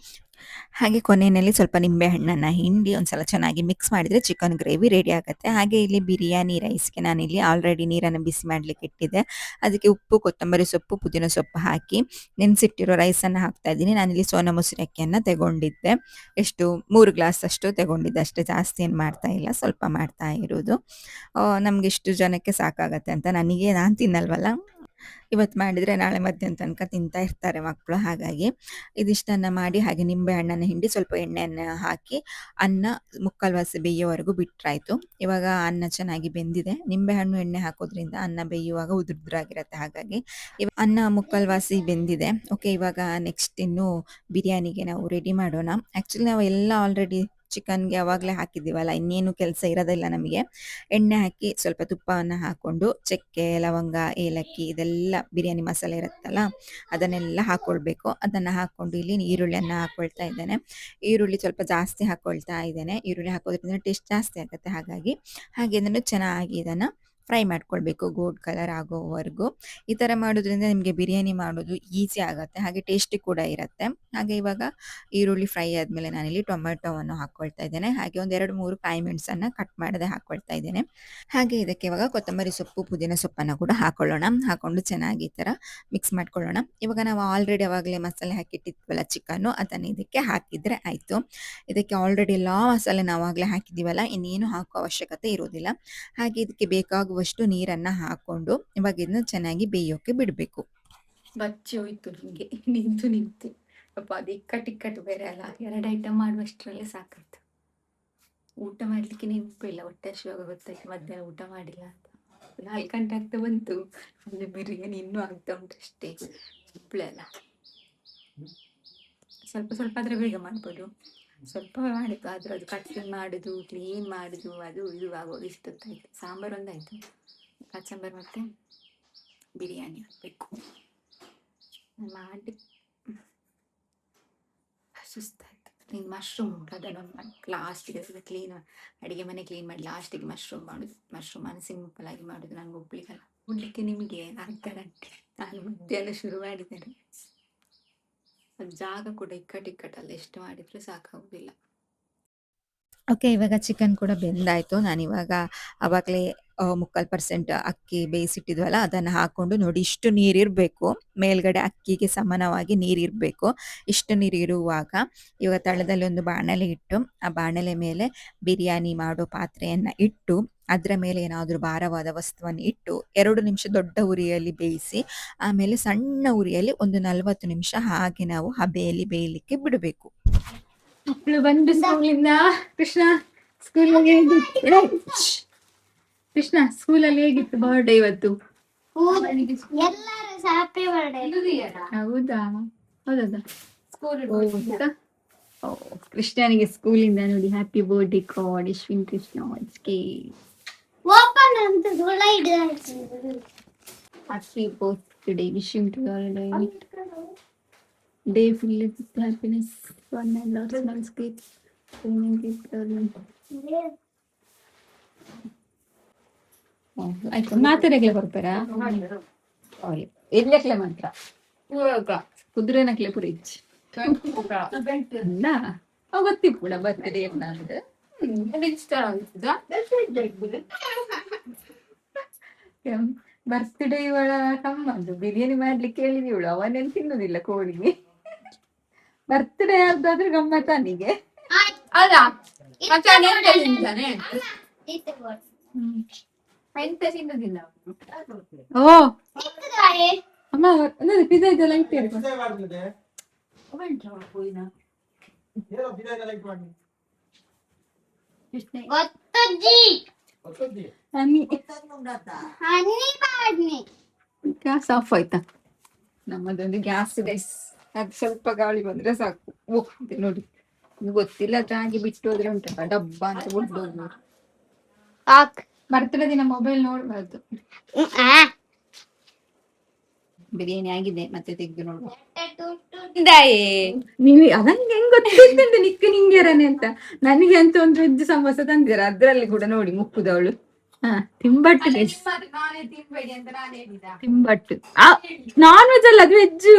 ಹಾಗೆ ಕೊನೆಯಲ್ಲಿ ಸ್ವಲ್ಪ ನಿಂಬೆ ಹಣ್ಣನ್ನು ಹಿಂಡಿ ಒಂದ್ಸಲ ಚೆನ್ನಾಗಿ ಮಿಕ್ಸ್ ಮಾಡಿದರೆ ಚಿಕನ್ ಗ್ರೇವಿ ರೆಡಿ ಆಗುತ್ತೆ. ಹಾಗೆ ಇಲ್ಲಿ ಬಿರಿಯಾನಿ ರೈಸ್ಗೆ ನಾನಿಲ್ಲಿ ಆಲ್ರೆಡಿ ನೀರನ್ನು ಬಿಸಿ ಮಾಡಲಿಕ್ಕೆ ಇಟ್ಟಿದ್ದೆ. ಅದಕ್ಕೆ ಉಪ್ಪು, ಕೊತ್ತಂಬರಿ ಸೊಪ್ಪು, ಪುದೀನ ಸೊಪ್ಪು ಹಾಕಿ ನೆನೆಸಿಟ್ಟಿರೋ ರೈಸನ್ನು ಹಾಕ್ತಾ ಇದ್ದೀನಿ. ನಾನಿಲ್ಲಿ ಸೋನಾ ಮಸೂರಿ ಅಕ್ಕಿಯನ್ನು ತಗೊಂಡಿದ್ದೆ. ಎಷ್ಟು 3 ಗ್ಲಾಸ್ ಅಷ್ಟು ತಗೊಂಡಿದ್ದೆ ಅಷ್ಟೇ, ಜಾಸ್ತಿ ಏನು ಮಾಡ್ತಾ ಇಲ್ಲ, ಸ್ವಲ್ಪ ಮಾಡ್ತಾ ಇರೋದು. ನಮಗೆ ಇಷ್ಟು ಜನಕ್ಕೆ ಸಾಕಾಗತ್ತೆ ಅಂತ. ನಾನು ತಿನ್ನಲ್ವಲ್ಲ, ಇವತ್ತು ಮಾಡಿದರೆ ನಾಳೆ ಮಧ್ಯಾಹ್ನ ತನಕ ತಿಂತಾ ಇರ್ತಾರೆ ಮಕ್ಕಳು. ಹಾಗಾಗಿ ಇದಿಷ್ಟನ್ನು ಮಾಡಿ ಹಾಗೆ ನಿಂಬೆ ಹಣ್ಣನ್ನು ಹಿಂಡಿ ಸ್ವಲ್ಪ ಎಣ್ಣೆಯನ್ನು ಹಾಕಿ ಅನ್ನ ಮುಕ್ಕಾಲ್ವಾಸಿ ಬೇಯೋವರೆಗೂ ಬಿಟ್ಟರಾಯ್ತು. ಇವಾಗ ಅನ್ನ ಚೆನ್ನಾಗಿ ಬೆಂದಿದೆ. ನಿಂಬೆಹಣ್ಣು ಎಣ್ಣೆ ಹಾಕೋದ್ರಿಂದ ಅನ್ನ ಬೇಯುವಾಗ ಉದುರುದ್ರಾಗಿರುತ್ತೆ. ಹಾಗಾಗಿ ಅನ್ನ ಮುಕ್ಕಾಲ್ವಾಸಿ ಬೆಂದಿದೆ. ಓಕೆ, ಇವಾಗ ನೆಕ್ಸ್ಟ್ ಇನ್ನು ಬಿರಿಯಾನಿಗೆ ನಾವು ರೆಡಿ ಮಾಡೋಣ. ಆ್ಯಕ್ಚುಲಿ ನಾವು ಎಲ್ಲ ಆಲ್ರೆಡಿ ಚಿಕನ್ಗೆ ಅವಾಗಲೇ ಹಾಕಿದ್ದೀವಲ್ಲ, ಇನ್ನೇನು ಕೆಲಸ ಇರೋದಿಲ್ಲ ನಮಗೆ. ಎಣ್ಣೆ ಹಾಕಿ ಸ್ವಲ್ಪ ತುಪ್ಪವನ್ನು ಹಾಕ್ಕೊಂಡು ಚಕ್ಕೆ, ಲವಂಗ, ಏಲಕ್ಕಿ ಇದೆಲ್ಲ ಬಿರಿಯಾನಿ ಮಸಾಲೆ ಇರುತ್ತಲ್ಲ ಅದನ್ನೆಲ್ಲ ಹಾಕ್ಕೊಳ್ಬೇಕು. ಅದನ್ನು ಹಾಕ್ಕೊಂಡು ಇಲ್ಲಿ ಈರುಳ್ಳಿಯನ್ನು ಹಾಕ್ಕೊಳ್ತಾ ಇದ್ದೇನೆ. ಈರುಳ್ಳಿ ಸ್ವಲ್ಪ ಜಾಸ್ತಿ ಹಾಕ್ಕೊಳ್ತಾ ಇದ್ದೇನೆ. ಈರುಳ್ಳಿ ಹಾಕೋದ್ರಿಂದ ಟೇಸ್ಟ್ ಜಾಸ್ತಿ ಆಗುತ್ತೆ. ಹಾಗೆ ಇದನ್ನು ಚೆನ್ನಾಗಿ ಇದನ್ನು ಫ್ರೈ ಮಾಡ್ಕೊಳ್ಬೇಕು ಗೋಲ್ಡ್ ಕಲರ್ ಆಗೋವರೆಗೂ. ಈ ಥರ ಮಾಡೋದ್ರಿಂದ ನಿಮಗೆ ಬಿರಿಯಾನಿ ಮಾಡೋದು ಈಸಿ ಆಗುತ್ತೆ, ಹಾಗೆ ಟೇಸ್ಟಿ ಕೂಡ ಇರುತ್ತೆ. ಹಾಗೆ ಇವಾಗ ಈರುಳ್ಳಿ ಫ್ರೈ ಆದಮೇಲೆ ನಾನಿಲ್ಲಿ ಟೊಮೆಟೊವನ್ನು ಹಾಕ್ಕೊಳ್ತಾ ಇದ್ದೇನೆ. ಹಾಗೆ ಒಂದು 2-3 ಕಾಯಿ ಮೆಣಸನ್ನು ಕಟ್ ಮಾಡದೆ ಹಾಕ್ಕೊಳ್ತಾ ಇದ್ದೇನೆ. ಹಾಗೆ ಇದಕ್ಕೆ ಇವಾಗ ಕೊತ್ತಂಬರಿ ಸೊಪ್ಪು, ಪುದೀನ ಸೊಪ್ಪನ್ನು ಕೂಡ ಹಾಕ್ಕೊಳ್ಳೋಣ. ಹಾಕ್ಕೊಂಡು ಚೆನ್ನಾಗಿ ಈ ಥರ ಮಿಕ್ಸ್ ಮಾಡ್ಕೊಳ್ಳೋಣ. ಇವಾಗ ನಾವು ಆಲ್ರೆಡಿ ಅವಾಗಲೇ ಮಸಾಲೆ ಹಾಕಿಟ್ಟಿದ್ವಲ್ಲ ಚಿಕನ್ನು, ಅದನ್ನು ಇದಕ್ಕೆ ಹಾಕಿದರೆ ಆಯಿತು. ಇದಕ್ಕೆ ಆಲ್ರೆಡಿ ಎಲ್ಲ ಮಸಾಲೆ ನಾವು ಆಗಲೇ ಹಾಕಿದ್ದೀವಲ್ಲ, ಇನ್ನೇನು ಹಾಕೋ ಅವಶ್ಯಕತೆ ಇರೋದಿಲ್ಲ. ಹಾಗೆ ಇದಕ್ಕೆ ಬೇಕಾಗುವಷ್ಟು ನೀರನ್ನು ಹಾಕ್ಕೊಂಡು ಇವಾಗ ಇದನ್ನ ಚೆನ್ನಾಗಿ ಬೇಯೋಕೆ ಬಿಡಬೇಕು. ಬಚ್ಚಿ ಹೋಯ್ತು ನನಗೆ, ನಿಂತು ಪಾಪ ಅದು ಇಕ್ಕಟ್ಟು ಬೇರೆ ಅಲ್ಲ. 2 ಐಟಮ್ ಮಾಡುವಷ್ಟರಲ್ಲೇ ಸಾಕಾಯ್ತು. ಊಟ ಮಾಡಲಿಕ್ಕೆ ನೆನಪಿಲ್ಲ, ಹೊಟ್ಟೆ ಹಸಿವಾಗ ಗೊತ್ತಾಯ್ತು ಮಧ್ಯಾಹ್ನ ಊಟ ಮಾಡಿಲ್ಲ ಅಂತ. 4 ಗಂಟೆ ಆಗ್ತಾ ಬಂತು, ಅಂದರೆ ಬಿರಿಯಾನಿ ಇನ್ನೂ ಆಗ್ತಾ ಉಂಟು ಅಷ್ಟೇ. ಸಿಂಪಳೆ ಅಲ್ಲ, ಸ್ವಲ್ಪ ಆದರೆ ಬೇಗ ಮಾಡ್ಬೋದು. ಸ್ವಲ್ಪ ಮಾಡಿದ್ದು, ಆದರೂ ಅದು ಕಟ್ ಮಾಡೋದು, ಕ್ಲೀನ್ ಮಾಡೋದು, ಅದು ಇದು ಆಗೋದು ಇಷ್ಟೊತ್ತಾಯ್ತು. ಸಾಂಬಾರು ಒಂದಾಯಿತು, ಕಚಂಬರ್ ಮತ್ತು ಬಿರಿಯಾನಿ ಆಗಬೇಕು ಮಾಡಿ. ಸುಸ್ತಾಯಿತು. ಕ್ಲೀನ್ ಮಶ್ರೂಮ್ ಉಂಟು, ಅದನ್ನು ಲಾಸ್ಟಿಗೆ ಕ್ಲೀನ್ ಅಡುಗೆ ಮನೆ ಕ್ಲೀನ್ ಮಾಡಿ ಲಾಸ್ಟಿಗೆ ಮಶ್ರೂಮ್ ಮಾಡೋದು. ಮಶ್ರೂಮನ್ನು ಸಿಂಪಲಾಗಿ ಮಾಡೋದು ನನಗೆ ಒಬ್ಳಿಗಲ್ಲ. ಉಡ್ಲಿಕ್ಕೆ ನಿಮಗೆ ಅರ್ಧ ಗಂಟೆ, ನಾನು ಮಧ್ಯಾಹ್ನ ಶುರು ಮಾಡಿದ್ದೇನೆ. ಅದು ಜಾಗ ಕೂಡ ಇಕ್ಕಟ್ಟಲ್ಲ, ಎಷ್ಟು ಮಾಡಿದರೂ ಸಾಕಾಗೋದಿಲ್ಲ. ಓಕೆ, ಇವಾಗ ಚಿಕನ್ ಕೂಡ ಬೆಂದಾಯಿತು. ನಾನಿವಾಗ ಆವಾಗಲೇ 3/4% ಅಕ್ಕಿ ಬೇಯಿಸಿಟ್ಟಿದ್ವಲ್ಲ ಅದನ್ನು ಹಾಕ್ಕೊಂಡು ನೋಡಿ, ಇಷ್ಟು ನೀರಿರಬೇಕು ಮೇಲ್ಗಡೆ, ಅಕ್ಕಿಗೆ ಸಮಾನವಾಗಿ ನೀರಿರಬೇಕು. ಇಷ್ಟು ನೀರಿರುವಾಗ ಇವಾಗ ತಳದಲ್ಲಿ ಒಂದು ಬಾಣಲೆ ಇಟ್ಟು, ಆ ಬಾಣಲೆ ಮೇಲೆ ಬಿರಿಯಾನಿ ಮಾಡೋ ಪಾತ್ರೆಯನ್ನು ಇಟ್ಟು, ಅದರ ಮೇಲೆ ಏನಾದರೂ ಭಾರವಾದ ವಸ್ತುವನ್ನು ಇಟ್ಟು 2 ನಿಮಿಷ ದೊಡ್ಡ ಉರಿಯಲ್ಲಿ ಬೇಯಿಸಿ, ಆಮೇಲೆ ಸಣ್ಣ ಉರಿಯಲ್ಲಿ ಒಂದು 40 ನಿಮಿಷ ಹಾಗೆ ನಾವು ಹಬೆಯಲ್ಲಿ ಬೇಯಲಿಕ್ಕೆ ಬಿಡಬೇಕು. ಮಕ್ಕಳು ಬಂದು ಸ್ಕೂಲಿಂದ. ಕೃಷ್ಣ ಸ್ಕೂಲಲ್ಲಿ ಹೇಗಿತ್ತು ಬರ್ಡೇ ಇವತ್ತು? ಹೌದಾ? ಕೃಷ್ಣನಿಗೆ ಸ್ಕೂಲಿಂದ ನೋಡಿ happy birthday card. Yashwin Krishna happy birthday, wishing to day filled with happiness, fun and lots of escape. ಆಯ್ತು, ಮಾತಾಡಕ್ಲೆ ಬರ್ತಾರಾ? ಇರ್ಲಕ್ಲೆ ಮಾತ್ರ ಕುದುರೆ ನಕ್ಲೆ ಪುರಿಚ್ ಗೊತ್ತಿತ್ತು ಕೂಡ ಬರ್ತ್ಡೇ ಅನ್ನೋದು. ಬರ್ತ್ಡೇ ಇವಳ ತಮ್ಮಂದು ಬಿರಿಯಾನಿ ಮಾಡ್ಲಿಕ್ಕೆ ಹೇಳಿದೀವಳು, ಅವನೇನು ತಿನ್ನುದಿಲ್ಲ ಕೋಳಿಗೆ. ಬರ್ತ್ಡೇ ಯಾರ್ದಾದ್ರೂ ಗಮ್ಮತ್ತ ಅವನಿಗೆ. ಓ ಅಮ್ಮ, ಪಿಜ್ಜಾ ಇದೆಲ್ಲ ಇಟ್ಟಿರ್ಬೋದು. ಗ್ಯಾಸ್ ಆಫ್ ಆಯ್ತಾ? ನಮ್ಮದೊಂದು ಗ್ಯಾಸ್ ಇದೆ, ಅದು ಸ್ವಲ್ಪ ಗಾಳಿ ಬಂದ್ರೆ ಸಾಕು. ಓಹ್ ನೋಡಿ, ಗೊತ್ತಿಲ್ಲ ಹಾಗೆ ಬಿಟ್ಟು ಹೋದ್ರೆ ಉಂಟಲ್ಲ ಡಬ್ಬ ಅಂತ ಬಿಡ್ಬೋದು. ಬರ್ತಡೇ ದಿನ ಮೊಬೈಲ್ ನೋಡ್ಬಾರ್ದು. ಬಿರಿಯಾನಿ ಆಗಿದೆ, ಮತ್ತೆ ತೆಗೆದು ನೋಡುವ. ನೀವು ಅದಂಗೆ ಹೆಂಗ್ ಗೊತ್ತಿರ್ತಂತೆ ನಿಕ್ಕ ನಿಂಗೆರನೆ ಅಂತ. ನನಗೆ ಅಂತ ಒಂದು ವೆಜ್ ಸಮೋಸ ತಂದಿರ, ಅದ್ರಲ್ಲಿ ಕೂಡ ನೋಡಿ ಮುಕ್ಕುದವಳು. ತಿಂಬಟ್ಟು ತಿಂಬಟ್ಟು ನಾನ್ ವೆಜ್ ಅಲ್ಲ, ಅದು ವೆಜ್ಜು.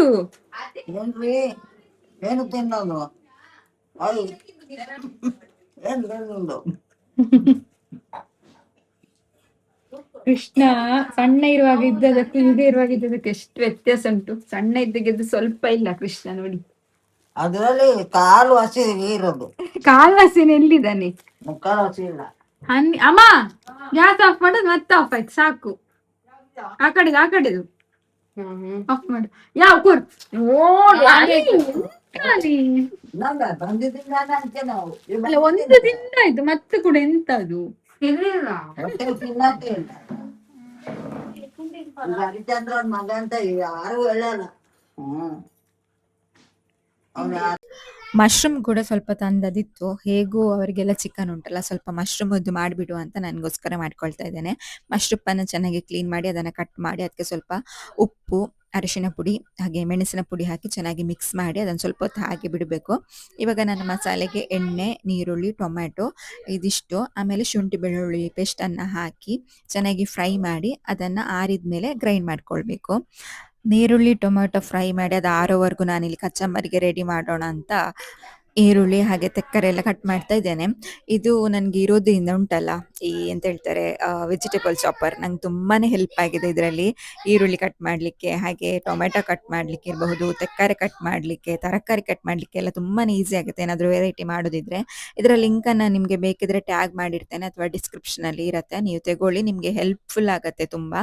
ಏನು ತಿನ್ನೋದು? ಕೃಷ್ಣ ಸಣ್ಣ ಇರುವಾಗ ಇದ್ದದಕ್ಕೂ ಈಗ ಇರುವಾಗ ಇದ್ದದಕ್ಕೆ ಎಷ್ಟು ವ್ಯತ್ಯಾಸ ಉಂಟು. ಸಣ್ಣ ಇದ್ದದ್ದು ಸ್ವಲ್ಪ ಇಲ್ಲ ಕೃಷ್ಣ ನೋಡಿ. ಅದರಲ್ಲಿ ಕಾಲು ಹಸಿ ಇರೋದು, ಕಾಲು ಹಸಿನ ಎಲ್ಲಿದ್ದಾನೆ? ಮುಕ್ಕಾಲು ಹಸಿ ಇಲ್ಲ. ಅಮ್ಮ ಗ್ಯಾಸ್ ಆಫ್ ಮಾಡೋದು ಮತ್ತೆ ಆಫ್ ಆಯ್ತು, ಸಾಕು. ಆ ಕಡೆದು ಆಫ್ ಮಾಡು. ಯಾವ ಕೊಡ್ ನೋಡು ಅಲ್ಲಿ ನಂಗ ಬಂದಿದ್ದೀನಿ ನಾನು ಅಂತೆ ನಾವು ಅಲ್ಲ ಒಂದು ತಿಂದಾಯ್ತು ಮತ್ತೆ ಕೂಡ ಎಂತ ಅದು ಹೊಟ್ಟೆ ತಿನ್ನಕ್ಕೆ ಇಲ್ಲ. ಈಗ ಹರಿಚಂದ್ರನ್ ಮಗ ಅಂತ ಯಾರು ಹೇಳಲ್ಲ. ಅವ್ನು ಮಶ್ರೂಮ್ ಕೂಡ ಸ್ವಲ್ಪ ತಂದದಿತ್ತು. ಹೇಗೂ ಅವರಿಗೆಲ್ಲ ಚಿಕನ್ ಉಂಟಲ್ಲ, ಸ್ವಲ್ಪ ಮಶ್ರೂಮದ್ದು ಮಾಡಿಬಿಡು ಅಂತ ನನಗೋಸ್ಕರ ಮಾಡ್ಕೊಳ್ತಾ ಇದ್ದೇನೆ. ಮಶ್ರೂಮನ್ನು ಚೆನ್ನಾಗಿ ಕ್ಲೀನ್ ಮಾಡಿ ಅದನ್ನು ಕಟ್ ಮಾಡಿ ಅದಕ್ಕೆ ಸ್ವಲ್ಪ ಉಪ್ಪು, ಅರಿಶಿನ ಪುಡಿ ಹಾಗೆ ಮೆಣಸಿನ ಪುಡಿ ಹಾಕಿ ಚೆನ್ನಾಗಿ ಮಿಕ್ಸ್ ಮಾಡಿ ಅದನ್ನು ಸ್ವಲ್ಪ ಹೊತ್ತು ಹಾಗೆ ಬಿಡಬೇಕು. ಇವಾಗ ನಾನು ಮಸಾಲೆಗೆ ಎಣ್ಣೆ, ನೀರುಳ್ಳಿ, ಟೊಮ್ಯಾಟೊ ಇದಿಷ್ಟು, ಆಮೇಲೆ ಶುಂಠಿ ಬೆಳ್ಳುಳ್ಳಿ ಪೇಸ್ಟನ್ನು ಹಾಕಿ ಚೆನ್ನಾಗಿ ಫ್ರೈ ಮಾಡಿ ಅದನ್ನು ಆರಿದ ಮೇಲೆ ಗ್ರೈಂಡ್ ಮಾಡ್ಕೊಳ್ಬೇಕು. ನೀರುಳ್ಳಿ ಟೊಮೆಟೊ ಫ್ರೈ ಮಾಡಿ ಅದು ಆರೋವರೆಗೂ ನಾನಿಲ್ಲಿ ಕಚ್ಚಂಬರಿಗೆ ರೆಡಿ ಮಾಡೋಣ ಅಂತ ಈರುಳ್ಳಿ ಹಾಗೆ ತರಕಾರಿ ಎಲ್ಲ ಕಟ್ ಮಾಡ್ತಾ ಇದ್ದೇನೆ. ಇದು ನನಗೆ ಇರೋದ್ರಿಂದ ಉಂಟಲ್ಲ, ಈ ಎಂತ ಹೇಳ್ತಾರೆ ವೆಜಿಟೇಬಲ್ ಚಾಪರ್, ನಂಗೆ ತುಂಬಾನೇ ಹೆಲ್ಪ್ ಆಗಿದೆ ಇದರಲ್ಲಿ. ಈರುಳ್ಳಿ ಕಟ್ ಮಾಡಲಿಕ್ಕೆ, ಹಾಗೆ ಟೊಮೆಟೊ ಕಟ್ ಮಾಡಲಿಕ್ಕೆ ಇರಬಹುದು, ತರಕಾರಿ ಕಟ್ ಮಾಡಲಿಕ್ಕೆ ಎಲ್ಲ ತುಂಬಾನೇ ಈಸಿ ಆಗುತ್ತೆ ಏನಾದರೂ ವೆರೈಟಿ ಮಾಡೋದಿದ್ರೆ. ಇದರ ಲಿಂಕನ್ನು ನಿಮಗೆ ಬೇಕಿದ್ರೆ ಟ್ಯಾಗ್ ಮಾಡಿರ್ತೇನೆ ಅಥವಾ ಡಿಸ್ಕ್ರಿಪ್ಷನಲ್ಲಿ ಇರುತ್ತೆ, ನೀವು ತಗೊಳ್ಳಿ, ನಿಮಗೆ ಹೆಲ್ಪ್ಫುಲ್ ಆಗುತ್ತೆ ತುಂಬ.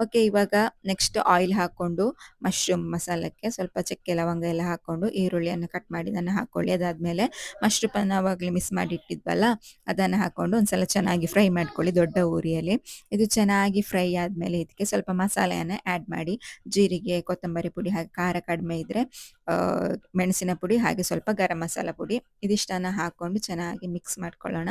ಓಕೆ, ಇವಾಗ ನೆಕ್ಸ್ಟ್ ಆಯಿಲ್ ಹಾಕ್ಕೊಂಡು ಮಶ್ರೂಮ್ ಮಸಾಲಕ್ಕೆ ಸ್ವಲ್ಪ ಚಕ್ಕೆ ಲವಂಗ ಎಲ್ಲ ಹಾಕ್ಕೊಂಡು ಈರುಳ್ಳಿಯನ್ನು ಕಟ್ ಮಾಡಿ ಅದನ್ನು ಹಾಕ್ಕೊಳ್ಳಿ. ಅದಾದಮೇಲೆ ಮಶ್ರೂಮನ್ನು ಆವಾಗಲೇ ಮಿಕ್ಸ್ ಮಾಡಿ ಇಟ್ಟಿದ್ವಲ್ಲ ಅದನ್ನು ಹಾಕ್ಕೊಂಡು ಒಂದ್ಸಲ ಚೆನ್ನಾಗಿ ಫ್ರೈ ಮಾಡ್ಕೊಳ್ಳಿ ದೊಡ್ಡ ಉರಿಯಲ್ಲಿ. ಇದು ಚೆನ್ನಾಗಿ ಫ್ರೈ ಆದಮೇಲೆ ಇದಕ್ಕೆ ಸ್ವಲ್ಪ ಮಸಾಲೆಯನ್ನು ಆ್ಯಡ್ ಮಾಡಿ, ಜೀರಿಗೆ, ಕೊತ್ತಂಬರಿ ಪುಡಿ, ಹಾಗೆ ಖಾರ ಕಡಿಮೆ ಇದ್ದರೆ ಮೆಣಸಿನ ಪುಡಿ, ಹಾಗೆ ಸ್ವಲ್ಪ ಗರಂ ಮಸಾಲ ಪುಡಿ, ಇದಿಷ್ಟನ್ನು ಹಾಕ್ಕೊಂಡು ಚೆನ್ನಾಗಿ ಮಿಕ್ಸ್ ಮಾಡ್ಕೊಳ್ಳೋಣ.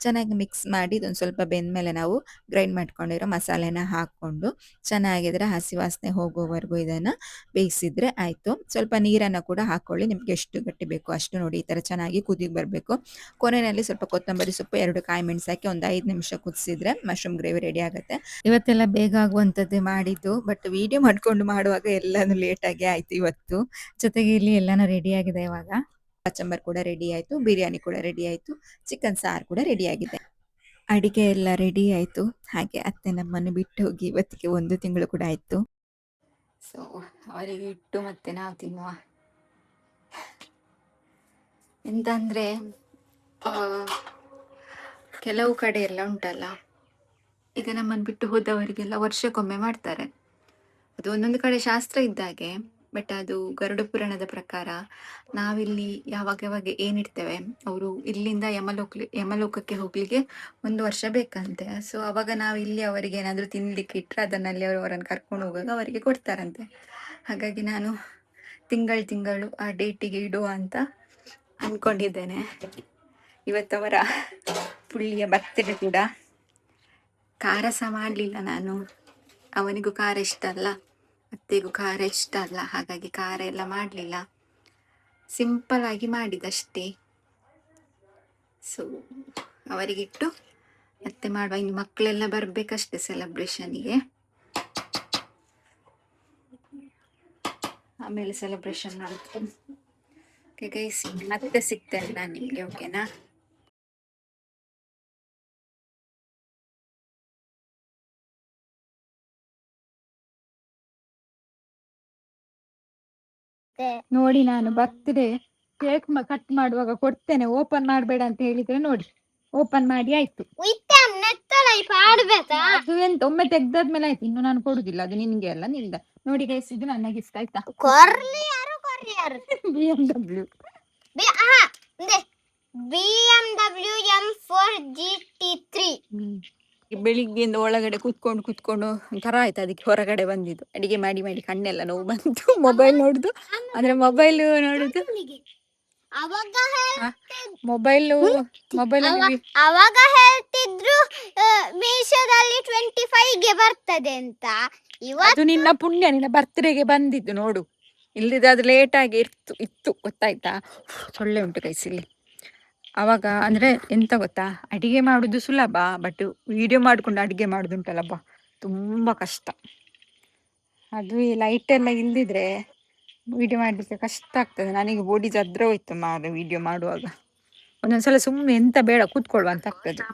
ಚೆನ್ನಾಗಿ ಮಿಕ್ಸ್ ಮಾಡಿ ಇದೊಂದು ಸ್ವಲ್ಪ ಬೆಂದಮೇಲೆ ನಾವು ಗ್ರೈಂಡ್ ಮಾಡ್ಕೊಂಡಿರೋ ಮಸಾಲೆನ ಹಾಕ್ಕೊಂಡು ಚೆನ್ನಾಗಿದ್ರೆ ಹಸಿ ವಾಸನೆ ಹೋಗೋವರೆಗೂ ಇದನ್ನು ಬೇಯಿಸಿದ್ರೆ ಆಯಿತು. ಸ್ವಲ್ಪ ನೀರನ್ನು ಕೂಡ ಹಾಕ್ಕೊಳ್ಳಿ, ನಿಮ್ಗೆ ಎಷ್ಟು ಗಟ್ಟಿ ಬೇಕು ಅಷ್ಟು ನೋಡಿ. ಈ ಥರ ಚೆನ್ನಾಗಿ ಕುದಿಗೆ ಬರಬೇಕು. ಕೊನೆಯಲ್ಲಿ ಸ್ವಲ್ಪ ಕೊತ್ತಂಬರಿ ಸೊಪ್ಪು, 2 ಕಾಯಿ ಮೆಣಸು ಹಾಕಿ ಒಂದು 5 ನಿಮಿಷ ಕುದಿಸಿದ್ರೆ ಮಶ್ರೂಮ್ ಗ್ರೇವಿ ರೆಡಿ ಆಗುತ್ತೆ. ಇವತ್ತೆಲ್ಲ ಬೇಗ ಆಗುವಂಥದ್ದೇ ಮಾಡಿದ್ದು, ಬಟ್ ವಿಡಿಯೋ ಮಾಡ್ಕೊಂಡು ಮಾಡುವಾಗ ಎಲ್ಲನೂ ಲೇಟಾಗಿ ಆಯಿತು ಇವತ್ತು. ಜೊತೆಗೆ ಇಲ್ಲಿ ಎಲ್ಲನೂ ರೆಡಿ ಆಗಿದೆ. ಇವಾಗ ಕಚಂಬರ್ ಕೂಡ ರೆಡಿ ಆಯಿತು, ಬಿರಿಯಾನಿ ಕೂಡ ರೆಡಿ ಆಯಿತು, ಚಿಕನ್ ಸಾರು ಕೂಡ ರೆಡಿ ಆಗಿದೆ. ಅಡಿಗೆ ಎಲ್ಲ ರೆಡಿ ಆಯಿತು. ಹಾಗೆ ಅತ್ತೆ ನಮ್ಮನ್ನು ಬಿಟ್ಟು ಹೋಗಿ ಇವತ್ತಿಗೆ 1 ತಿಂಗಳು ಕೂಡ ಆಯಿತು. ಸೊ ಅವರಿಗೆ ಇಟ್ಟು ಮತ್ತೆ ನಾವು ತಿನ್ನುವ. ಎಂತ ಅಂದರೆ ಕೆಲವು ಕಡೆ ಎಲ್ಲ ಉಂಟಲ್ಲ, ಈಗ ನಮ್ಮನ್ನು ಬಿಟ್ಟು ಹೋದವರಿಗೆಲ್ಲ ವರ್ಷಕ್ಕೊಮ್ಮೆ ಮಾಡ್ತಾರೆ. ಅದು ಒಂದೊಂದು ಕಡೆ ಶಾಸ್ತ್ರ ಇದ್ದಾಗೆ, ಬಟ್ ಅದು ಗರುಡ ಪುರಾಣದ ಪ್ರಕಾರ ನಾವಿಲ್ಲಿ ಯಾವಾಗ ಯಾವಾಗ ಏನಿಡ್ತೇವೆ, ಅವರು ಇಲ್ಲಿಂದ ಯಮಲೋಕಕ್ಕೆ ಹೋಗ್ಲಿಕ್ಕೆ 1 ವರ್ಷ ಬೇಕಂತೆ. ಸೊ ಅವಾಗ ನಾವು ಇಲ್ಲಿ ಅವರಿಗೆ ಏನಾದರೂ ತಿನ್ಲಿಕ್ಕೆ ಇಟ್ಟರೆ ಅದನ್ನಲ್ಲಿ ಅವರನ್ನು ಕರ್ಕೊಂಡು ಹೋಗುವಾಗ ಅವರಿಗೆ ಕೊಡ್ತಾರಂತೆ. ಹಾಗಾಗಿ ನಾನು ತಿಂಗಳು ಆ ಡೇಟಿಗೆ ಇಡುವ ಅಂತ ಅಂದ್ಕೊಂಡಿದ್ದೇನೆ. ಇವತ್ತವರ ಪುಳ್ಳಿಯ ಬರ್ತ್ಡೇ ಕೂಡ. ಖಾರ ಸಹ ಮಾಡಲಿಲ್ಲ ನಾನು, ಅವನಿಗೂ ಖಾರ ಇಷ್ಟ ಅಲ್ಲ, ಅತ್ತೆಗೂ ಖಾರ ಇಷ್ಟ ಅಲ್ಲ, ಹಾಗಾಗಿ ಖಾರ ಎಲ್ಲ ಮಾಡಲಿಲ್ಲ, ಸಿಂಪಲ್ ಆಗಿ ಮಾಡಿದಷ್ಟೇ. ಸೊ ಅವರಿಗಿಟ್ಟು ಮತ್ತೆ ಮಾಡುವ. ಇನ್ನು ಮಕ್ಕಳೆಲ್ಲ ಬರಬೇಕಷ್ಟೇ ಸೆಲೆಬ್ರೇಷನಿಗೆ, ಆಮೇಲೆ ಸೆಲೆಬ್ರೇಷನ್ ಮಾಡ್ತೀನಿ. ಓಕೆ ಗೈಸ್, ಮತ್ತೆ ಸಿಗ್ತೇನೆ ನಾನು ನಿಮಗೆ, ಓಕೆನಾ? ನೋಡಿ, ನಾನು ಬರ್ತ್ಡೇ ಕೇಕ್ ಕಟ್ ಮಾಡುವಾಗ ಕೊಡ್ತೇನೆ, ಓಪನ್ ಮಾಡಬೇಡ ಅಂತ ಹೇಳಿದ್ರೆ ನೋಡಿ ಓಪನ್ ಮಾಡಿ ಆಯ್ತು. ಅದು ಎಂತ ಒಮ್ಮೆ ತೆಗ್ದಾದ್ಮೇಲೆ ಆಯ್ತು, ಇನ್ನು ನಾನು ಕೊಡುದಿಲ್ಲ, ಅದು ನಿನ್ಗೆ ಅಲ್ಲ ನಿಂದ. ನೋಡಿ ಗೈಸ್, ಇದು ನನ್ನ ಗಿಫ್ಟ್ ಆಯ್ತಾ, BMW. BMW M4 GT3. ಬೆಳಿಗ್ಗೆಯಿಂದ ಒಳಗಡೆ ಕೂತ್ಕೊಂಡು ಒಂಥರ ಆಯ್ತು, ಅದಕ್ಕೆ ಹೊರಗಡೆ ಬಂದಿದ್ದು. ಅಡಿಗೆ ಮಾಡಿ ಮಾಡಿ ಕಣ್ಣೆಲ್ಲ ನೋವು ಬಂತು. ಮೊಬೈಲ್ ನೋಡುದು ಅಂದ್ರೆ ಮೊಬೈಲ್ ನೋಡುದು, ಮೊಬೈಲ್ ಅವಾಗ ಹೇಳ್ತಿದ್ರು ಮೀಶೋದಲ್ಲಿ 25ಗೆ ಬರ್ತದೆ ಅಂತ. ಅದು ನಿನ್ನ ಪುಣ್ಯ, ನಿನ್ನ ಬರ್ತ್ಡೇಗೆ ಬಂದಿದ್ದು ನೋಡು. ಇಲ್ಲದಿದ್ರೆ ಅದು ಲೇಟ್ ಆಗಿ ಇತ್ತು ಗೊತ್ತಾಯ್ತಾ. ಸೊಳ್ಳೆ ಉಂಟು ಕೈಸಿಲ್ಲಿ. ಅವಾಗ ಅಂದ್ರೆ ಎಂತ ಗೊತ್ತಾ, ಅಡಿಗೆ ಮಾಡುದು ಸುಲಭ, ಬಟ್ ವಿಡಿಯೋ ಮಾಡ್ಕೊಂಡು ಅಡಿಗೆ ಮಾಡುದುಂಟಲ್ಲಪ್ಪ ತುಂಬಾ ಕಷ್ಟ. ಅದು ಈ ಲೈಟ್ ಎಲ್ಲ ಇಲ್ದಿದ್ರೆ ವಿಡಿಯೋ ಮಾಡ್ಲಿಕ್ಕೆ ಕಷ್ಟ ಆಗ್ತದೆ. ನನಗೆ ಬಾಡಿ ಜದ್ರ ಹೋಯ್ತು ಮಾರೆ ವಿಡಿಯೋ ಮಾಡುವಾಗ. ಒಂದೊಂದ್ಸಲ ಸುಮ್ಮನೆ ಎಂತ ಬೇಡ ಕೂತ್ಕೊಳ್ಳುವ ಅಂತ ಆಗ್ತದೆ.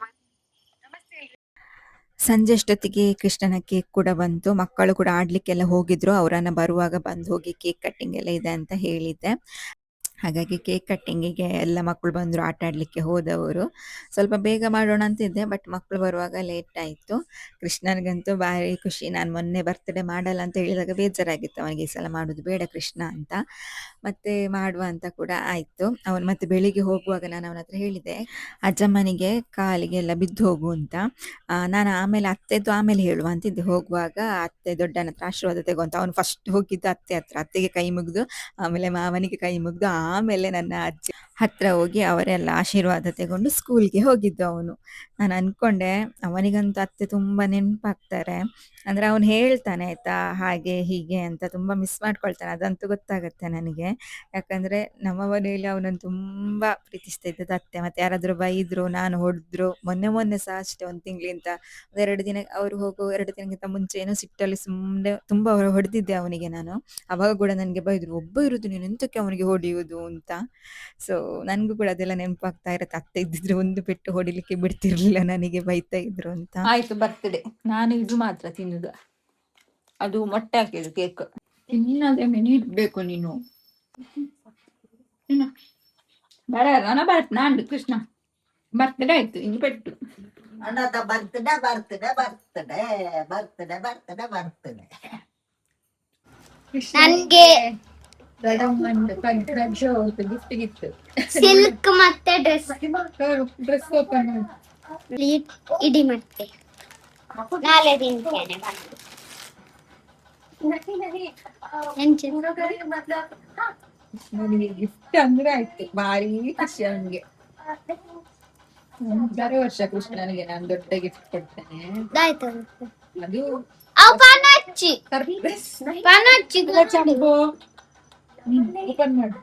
ಸಂಜೆ ಅಷ್ಟೊತ್ತಿಗೆ ಕೃಷ್ಣನ ಕೇಕ್ ಕೂಡ ಬಂತು. ಮಕ್ಕಳು ಕೂಡ ಆಡ್ಲಿಕ್ಕೆಲ್ಲ ಹೋಗಿದ್ರು, ಅವರನ್ನ ಬರುವಾಗ ಬಂದು ಹೋಗಿ ಕೇಕ್ ಕಟ್ಟಿಂಗ್ ಎಲ್ಲ ಇದೆ ಅಂತ ಹೇಳಿದ್ದೆ. ಹಾಗಾಗಿ ಕೇಕ್ ಕಟ್ಟಿಂಗಿಗೆ ಎಲ್ಲ ಮಕ್ಕಳು ಬಂದರು, ಆಟ ಆಡಲಿಕ್ಕೆ ಹೋದವರು. ಸ್ವಲ್ಪ ಬೇಗ ಮಾಡೋಣ ಅಂತಿದ್ದೆ, ಬಟ್ ಮಕ್ಕಳು ಬರುವಾಗ ಲೇಟ್ ಆಯಿತು. ಕೃಷ್ಣನಿಗಂತೂ ಭಾರಿ ಖುಷಿ. ನಾನು ಮೊನ್ನೆ ಬರ್ತ್ಡೇ ಮಾಡಲ್ಲ ಅಂತ ಹೇಳಿದಾಗ ಬೇಜಾರಾಗಿತ್ತು ಅವನಿಗೆ, ಈ ಸಲ ಮಾಡೋದು ಬೇಡ ಕೃಷ್ಣ ಅಂತ. ಮತ್ತೆ ಮಾಡುವ ಅಂತ ಕೂಡ ಆಯಿತು. ಅವನು ಮತ್ತೆ ಬೆಳಿಗ್ಗೆ ಹೋಗುವಾಗ ನಾನು ಅವನ ಹತ್ರ ಹೇಳಿದೆ, ಅಜ್ಜಮ್ಮನಿಗೆ ಕಾಲಿಗೆ ಎಲ್ಲ ಬಿದ್ದು ಹೋಗು ಅಂತ. ನಾನು ಆಮೇಲೆ ಅತ್ತೆದು ಆಮೇಲೆ ಹೇಳುವ ಅಂತಿದ್ದೆ. ಹೋಗುವಾಗ ಅತ್ತೆ ದೊಡ್ಡನ ಹತ್ರ ಆಶೀರ್ವಾದ ತೆಗೊಂತ ಅವನು ಫಸ್ಟ್ ಹೋಗಿದ್ದು ಅತ್ತೆ ಹತ್ರ. ಅತ್ತೆಗೆ ಕೈ ಮುಗಿದು, ಆಮೇಲೆ ಮಾವನಿಗೆ ಕೈ ಮುಗಿದು, ಆಮೇಲೆ ನನ್ನ ಅಜ್ಜಿ ಹತ್ರ ಹೋಗಿ ಅವರೆಲ್ಲ ಆಶೀರ್ವಾದ ತೆಗೊಂಡು ಸ್ಕೂಲ್ಗೆ ಹೋಗಿದ್ದು ಅವನು. ನಾನು ಅನ್ಕೊಂಡೆ ಅವನಿಗಂತೂ ಅತ್ತೆ ತುಂಬ ನೆನಪಾಗ್ತಾರೆ. ಅಂದರೆ ಅವನು ಹೇಳ್ತಾನೆ ಆಯಿತಾ, ಹಾಗೆ ಹೀಗೆ ಅಂತ ತುಂಬ ಮಿಸ್ ಮಾಡ್ಕೊಳ್ತಾನೆ, ಅದಂತೂ ಗೊತ್ತಾಗುತ್ತೆ ನನಗೆ. ಯಾಕಂದರೆ ನಮ್ಮ ಮನೆಯಲ್ಲಿ ಅವನನ್ನು ತುಂಬ ಪ್ರೀತಿಸ್ತಾ ಇದ್ದದ್ದು ಅತ್ತೆ. ಮತ್ತು ಯಾರಾದರೂ ಬೈದರು, ನಾನು ಹೊಡೆದ್ರು, ಮೊನ್ನೆ ಸಹ ಅಷ್ಟೇ, 1 ತಿಂಗಳಿಂದ 2 ದಿನ ಅವರು ಹೋಗೋ 2 ದಿನಕ್ಕಿಂತ ಮುಂಚೆ ಏನೋ ಸಿಟ್ಟಲ್ಲಿ ಸುಮ್ಮನೆ ತುಂಬ ಹೊಡೆದಿದ್ದೆ ಅವನಿಗೆ ನಾನು. ಅವಾಗ ಕೂಡ ನನಗೆ ಬೈದರು, ಒಬ್ಬ ಇರೋದು ನೀನು ಎಂತಕ್ಕೆ ಅವನಿಗೆ ಹೊಡೆಯುವುದು ಅಂತ. ಸೊ ನನಗೂ ಕೂಡ ಅದೆಲ್ಲ ನೆನಪಾಗ್ತಾ ಇರುತ್ತೆ. ಅತ್ತೆ ಇದ್ದಿದ್ರೆ ಒಂದು ಪೆಟ್ಟು ಹೊಡಿಲಿಕ್ಕೆ ಬಿಡ್ತಿರ್ಲಿಲ್ಲ ನನಗೆ, ಬೈತಾ ಇದ್ರು ಅಂತ. ಆಯ್ತು ಬರ್ತ್ಡೇ. ನಾನು ಇದು ಮಾತ್ರ ತಿನ್ನುದು, ಅದು ಮೊಟ್ಟೆ ಹಾಕಿದ್ದು ಕೇಕ್. ತಿನ್ನದೆ ಇಡ್ಬೇಕು ನೀನು. ಬರ ನಾಂಡು ಕೃಷ್ಣ ಬರ್ತ್ಡೇ ಆಯ್ತು, ಇನ್ನು ಪೆಟ್ಟು. ಅಣ್ಣದ birthday birthday birthday birthday birthday birthday. ನನ್ಗೆ ಗಿಫ್ಟ್ ಗಿಫ್ಟ್ ಸಿಲ್ಕ್ ಮತ್ತೆ ಡ್ರೆಸ್ ಡ್ರೆಸ್ ಓಪನ್ ಇಡಿ ಮತ್ತೆ ನಾಳೆ ತಿಂತೇನೆ. ನನಗೆ ಗಿಫ್ಟ್ ಅಂದ್ರೆ ಆಯ್ತು, ಭಾರಿ ಖುಷಿ ಅವನಿಗೆ. ಬರೋ ವರ್ಷ ಕೃಷ್ಣನಿಗೆ ನಾನು ದೊಡ್ಡ ಗಿಫ್ಟ್ ಕೊಡ್ತೇನೆ. ಆಯ್ತು ಅದು ಅವು ಪನಚ್ಚಿ ಸರ್ಪ್ರೈಸ್. ಪನಚ್ಚಿ ಚಂಬು ಓಪನ್ ಮಾಡಿ.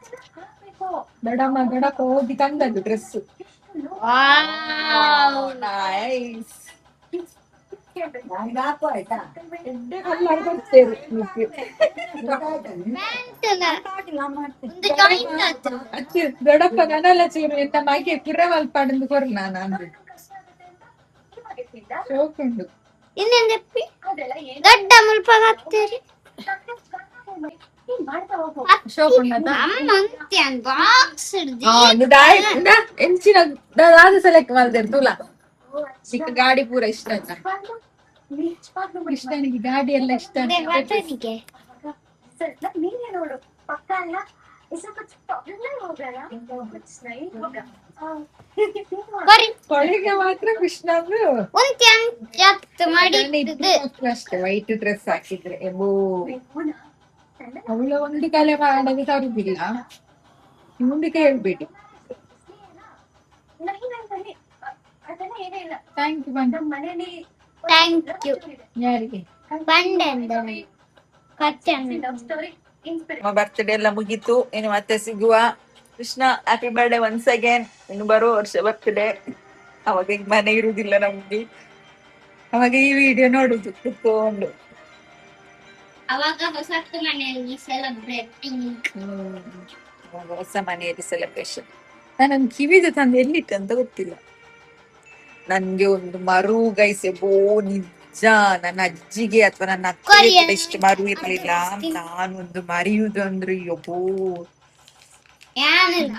ದೊಡ್ಡಪ್ಪ ಹೋಗಿ ತಂದದ್ದು ಡ್ರೆಸ್. ನೈಸ್. ನಂಗೆ ಹಾಕು ಆಯ್ತಾ? ಕಲ್ಲರ್ ಬರ್ತೇವೆ ಅಚ್ಚಿ ದೊಡ್ಡಪ್ಪ ನನ್ನೆಲ್ಲ ಚೀರು ಎಂತ ಮಾಗೆ ಪಿರ ಮಲ್ಪಾಡಂದು ಕೊರ್ಲ ನಾನು ಶೋಕುಂಡು ಇನ್ನೇನು ದೊಡ್ಡ ಮುಲ್ಪ ಹಾಕ್ತೀರಿ ಎಂಚಿನ ದಾದ ಸೆಲೆಕ್ಟ್ ಮಾಡ್ದೇರು ತುಲಾ ಚಿಕ್ಕ ಗಾಡಿ ಪೂರ ಇಷ್ಟ ಆಯ್ತಾ? ಕೃಷ್ಣನಿಗೆ ಗಾಡಿ ಎಲ್ಲ ಇಷ್ಟ. ಕೊಳಿಗೆ ಮಾತ್ರ ಕೃಷ್ಣ ಅಷ್ಟೇ ವೈಟ್ ಡ್ರೆಸ್ ಹಾಕಿದ್ರೆ ಅವಳ ಒಂದು ಕಲೆ ಮಾಡದೆ ತರುದಿಲ್ಲ. ಮುಂದಕ್ಕೆ ಹೇಳ್ಬೇಡಿ. Thank you thank you. ಯಾರಿಗೆ? ಬರ್ತ್ಡೇ ಎಲ್ಲ ಮುಗೀತು, ಇನ್ನು ಮತ್ತೆ ಸಿಗುವ. Krishna happy birthday once again. ಇನ್ನು ಬರೋ ವರ್ಷ ಬರ್ತ್ಡೇ, ಅವಾಗ ಈಗ ಮನೆ ಇರುವುದಿಲ್ಲ ನಮ್ಗೆ, ಅವಾಗ ಈ ವಿಡಿಯೋ ನೋಡುದು ಕುತ್ಕೊಂಡು. ಅವಾಗ ಹೊಸ ಮನೆಯಲ್ಲಿ ಸೆಲೆಬ್ರೇಟಿಂಗ್, ಹೊಸ ಮನೆಯಲ್ಲಿ ಸೆಲೆಬ್ರೇಷನ್. ನಾನೊಂದು ಕಿವಿದು ತಂದು ಎಲ್ಲಿಟ್ಟು ಅಂತ ಗೊತ್ತಿಲ್ಲ. ನನ್ಗೆ ಒಂದು ಮರು ಗೈಸೆಬೋ ನಿಜ, ನನ್ನ ಅಜ್ಜಿಗೆ ಅಥವಾ ನನ್ನ ಅತ್ತಿಗೆ ಇಷ್ಟು ಮರು ಇರ್ಲಿಲ್ಲ. ನಾನೊಂದು ಮರಿಯುವುದು ಅಂದ್ರೆ ಯಬ್ಬೋ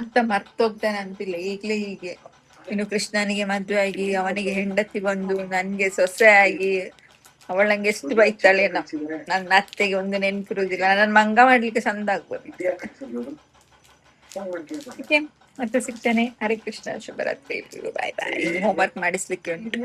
ಅಂತ ಮರ್ತೋಗ್ತಾನೆ ಅಂತಿಲ್ಲ ಈಗ್ಲೇ ಹೀಗೆ. ಇನ್ನು ಕೃಷ್ಣನಿಗೆ ಮದುವೆ ಆಗಿ ಅವನಿಗೆ ಹೆಂಡತಿ ಬಂದು ನನ್ಗೆ ಸೊಸೆ ಆಗಿ ಅವಳು ನಂಗೆ ಎಷ್ಟು ಬೈತಾಳೆ. ನನ್ನ ಅತ್ತೆಗೆ ಒಂದು ನೆನಪಿರುವುದಿಲ್ಲ. ನನ್ನ ಮಂಗ ಮಾಡ್ಲಿಕ್ಕೆ ಚಂದ ಆಗ್ಬೋದು. ಮತ್ತೆ ಸಿಗ್ತೇನೆ. ಹರೇ ಕೃಷ್ಣ, ಶುಭರಾತ್ರಿ, ಬಾಯ್ ಬಾಯ್. ಹೋಮ್ವರ್ಕ್ ಮಾಡಿಸ್ಲಿಕ್ಕೆ ಉಂಟು.